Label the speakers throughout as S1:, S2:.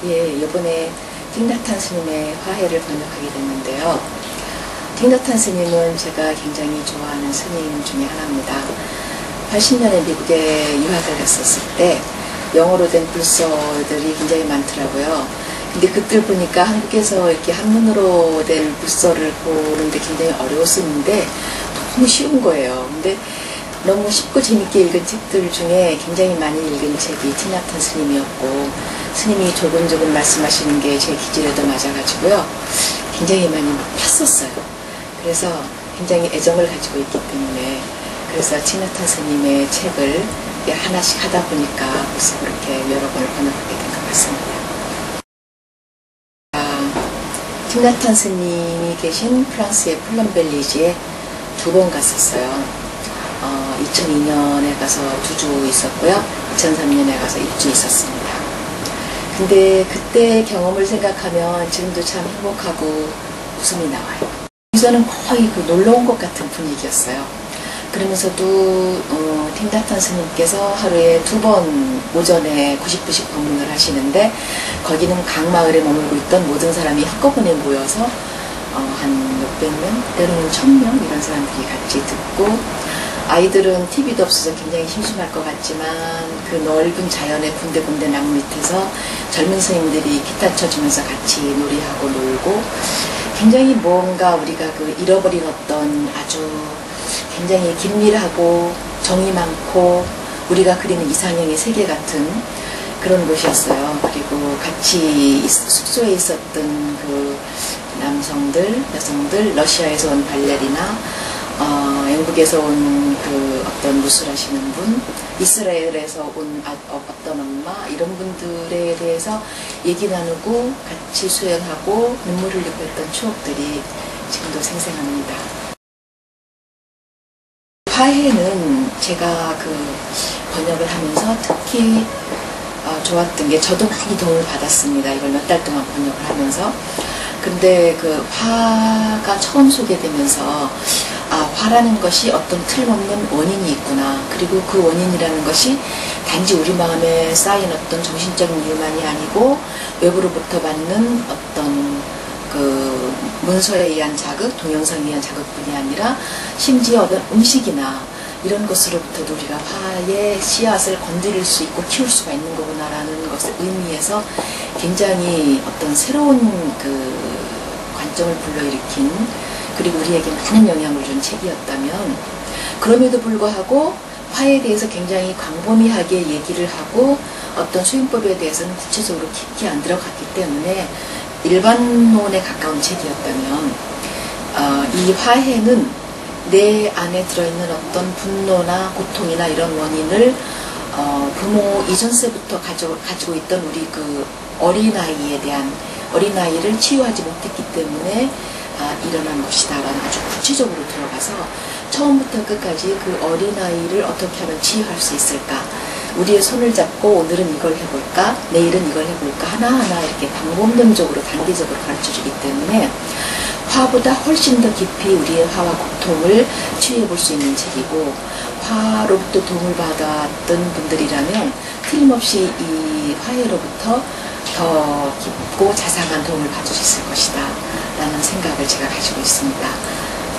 S1: 예, 이번에 띵나탄 스님의 화해를 번역하게 됐는데요. 띵나탄 스님은 제가 굉장히 좋아하는 스님 중에 하나입니다. 80년에 미국에 유학을 갔었을 때 영어로 된 불서들이 굉장히 많더라고요. 근데 그때 보니까 한국에서 이렇게 한문으로 된 불서를 보는데 굉장히 어려웠었는데 너무 쉬운 거예요. 근데 너무 쉽고 재밌게 읽은 책들 중에 굉장히 많이 읽은 책이 띵나탄 스님이었고, 스님이 조금 말씀하시는 게 제 기질에도 맞아가지고요. 굉장히 많이 팠었어요. 그래서 굉장히 애정을 가지고 있기 때문에, 그래서 띵나탄 스님의 책을 하나씩 하다 보니까 벌써 그렇게 여러 번을 번역하게 된 것 같습니다. 띵나탄 스님이 계신 프랑스의 플럼벨리지에 2번 갔었어요. 2002년에 가서 2주 있었고요. 2003년에 가서 1주 있었습니다. 근데 그때 경험을 생각하면 지금도 참 행복하고 웃음이 나와요. 여기서는 거의 그 놀러 온 것 같은 분위기였어요. 그러면서도 띵나탄 스님께서 하루에 2번 오전에 90분씩 방문을 하시는데, 거기는 각 마을에 머물고 있던 모든 사람이 한꺼번에 모여서 한 몇백 명, 때로는 1000명 이런 사람들이 같이 듣고, 아이들은 TV도 없어서 굉장히 심심할 것 같지만 그 넓은 자연의 군데군데 나무 밑에서 젊은 스님들이 기타 쳐주면서 같이 놀이하고 놀고, 굉장히 뭔가 우리가 그 잃어버린 어떤 아주 굉장히 긴밀하고 정이 많고 우리가 그리는 이상형의 세계 같은 그런 곳이었어요. 그리고 같이 숙소에 있었던 그 남성들, 여성들, 러시아에서 온 발레리나, 영국에서 온 그 어떤 무술하시는 분, 이스라엘에서 온 어떤 엄마, 이런 분들에 대해서 얘기 나누고 같이 수행하고 눈물을 흘리고 했던 추억들이 지금도 생생합니다. 화해는 제가 그 번역을 하면서 특히 좋았던 게, 저도 많이 도움을 받았습니다. 이걸 몇 달 동안 번역을 하면서. 근데 그 화가 처음 소개되면서 화라는 것이 어떤 틀림없는 원인이 있구나. 그리고 그 원인이라는 것이 단지 우리 마음에 쌓인 어떤 정신적인 이유만이 아니고 외부로부터 받는 어떤 그 문서에 의한 자극, 동영상에 의한 자극뿐이 아니라 심지어 어떤 음식이나 이런 것으로부터도 우리가 화의 씨앗을 건드릴 수 있고 키울 수가 있는 거구나라는 것을 의미해서 굉장히 어떤 새로운 그 관점을 불러일으킨, 그리고 우리에게 많은 영향을 준 책이었다면, 그럼에도 불구하고 화에 대해서 굉장히 광범위하게 얘기를 하고 어떤 수행법에 대해서는 구체적으로 깊게 안 들어갔기 때문에 일반론에 가까운 책이었다면, 이 화해는 내 안에 들어있는 어떤 분노나 고통이나 이런 원인을 부모 이전세부터 가지고 있던 우리 그 어린아이를 치유하지 못했기 때문에 일어난 것이다라는 아주 구체적으로 들어가서 처음부터 끝까지 그 어린아이를 어떻게 하면 치유할 수 있을까, 우리의 손을 잡고 오늘은 이걸 해볼까, 내일은 이걸 해볼까, 하나하나 이렇게 방법론적으로 단계적으로 가르쳐주기 때문에 화보다 훨씬 더 깊이 우리의 화와 고통을 치유해 볼 수 있는 책이고, 화로부터 도움을 받았던 분들이라면 틀림없이 이 화해로부터 더 깊고 자상한 도움을 받을 수 있을 것이다 라는 생각을 제가 가지고 있습니다.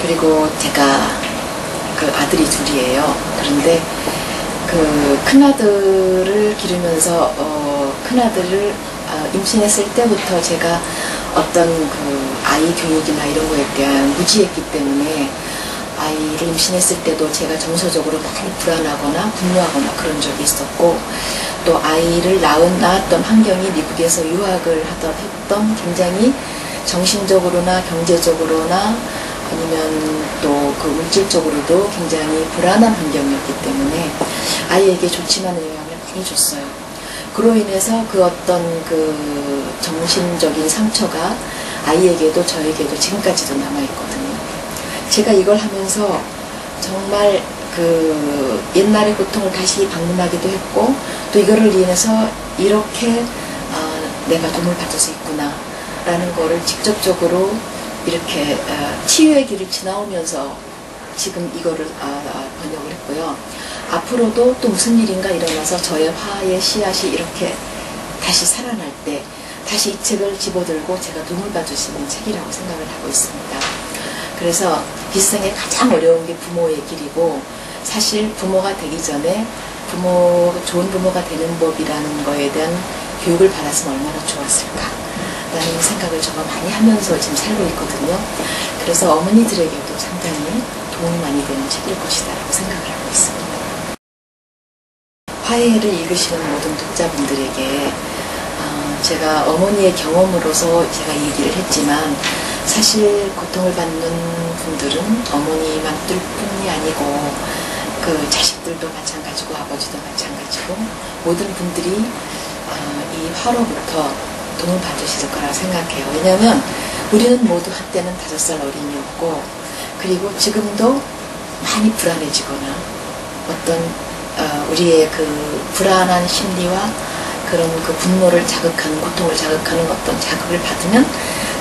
S1: 그리고 제가 그 아들이 2이에요. 그런데 그 큰아들을 기르면서 큰아들을 임신했을 때부터 제가 어떤 그 아이 교육이나 이런 거에 대한 무지했기 때문에 아이를 임신했을 때도 제가 정서적으로 많이 불안하거나 분노하거나 그런 적이 있었고, 또 아이를 낳았던 환경이 미국에서 유학을 했던 굉장히 정신적으로나 경제적으로나 아니면 또 그 물질적으로도 굉장히 불안한 환경이었기 때문에 아이에게 좋지만 영향을 많이 줬어요. 그로 인해서 그 어떤 그 정신적인 상처가 아이에게도 저에게도 지금까지도 남아있거든요. 제가 이걸 하면서 정말 그 옛날의 고통을 다시 방문하기도 했고, 또 이거를 인해서 이렇게 내가 도움을 받을 수 있구나 라는 거를 직접적으로 이렇게 치유의 길을 지나오면서 지금 이거를 번역을 했고요. 앞으로도 또 무슨 일인가 일어나서 저의 화의 씨앗이 이렇게 다시 살아날 때 다시 이 책을 집어들고 제가 눈물 봐줄 수 있는 책이라고 생각을 하고 있습니다. 그래서 비상에 가장 어려운 게 부모의 길이고, 사실 부모가 되기 전에 좋은 부모가 되는 법이라는 거에 대한 교육을 받았으면 얼마나 좋았을까라는 생각을 제가 많이 하면서 지금 살고 있거든요. 그래서 어머니들에게도 상당히 도움이 많이 되는 책일 것이다 라고 생각을 하고 있습니다. 화해를 읽으시는 모든 독자분들에게 제가 어머니의 경험으로서 제가 얘기를 했지만, 사실 고통을 받는 분들은 어머니만들 뿐이 아니고 그 자식들도 마찬가지고 아버지도 마찬가지고 모든 분들이 이 화로부터 도움을 받으실 거라 생각해요. 왜냐하면 우리는 모두 한때는 5살 어린이였고, 그리고 지금도 많이 불안해지거나 어떤 우리의 그 불안한 심리와 그런 그 분노를 자극하는, 고통을 자극하는 어떤 자극을 받으면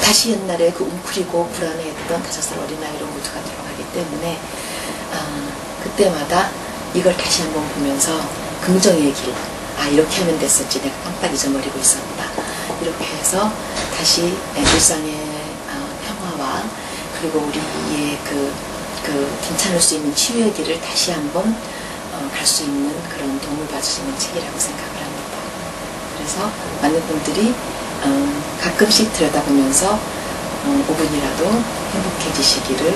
S1: 다시 옛날에 그 웅크리고 불안해했던 5살 어린아이로 모두가 들어가기 때문에 그때마다 이걸 다시 한번 보면서 긍정의 길, 이렇게 하면 됐었지, 내가 깜빡 잊어버리고 있었다, 이렇게 해서 다시 일상의 평화와 그리고 우리의 그 괜찮을 수 있는 치유의 길을 다시 한번 갈 수 있는 그런 도움을 받을 수 있는 책이라고 생각을 합니다. 그래서 많은 분들이 가끔씩 들여다보면서 5분이라도 행복해지시기를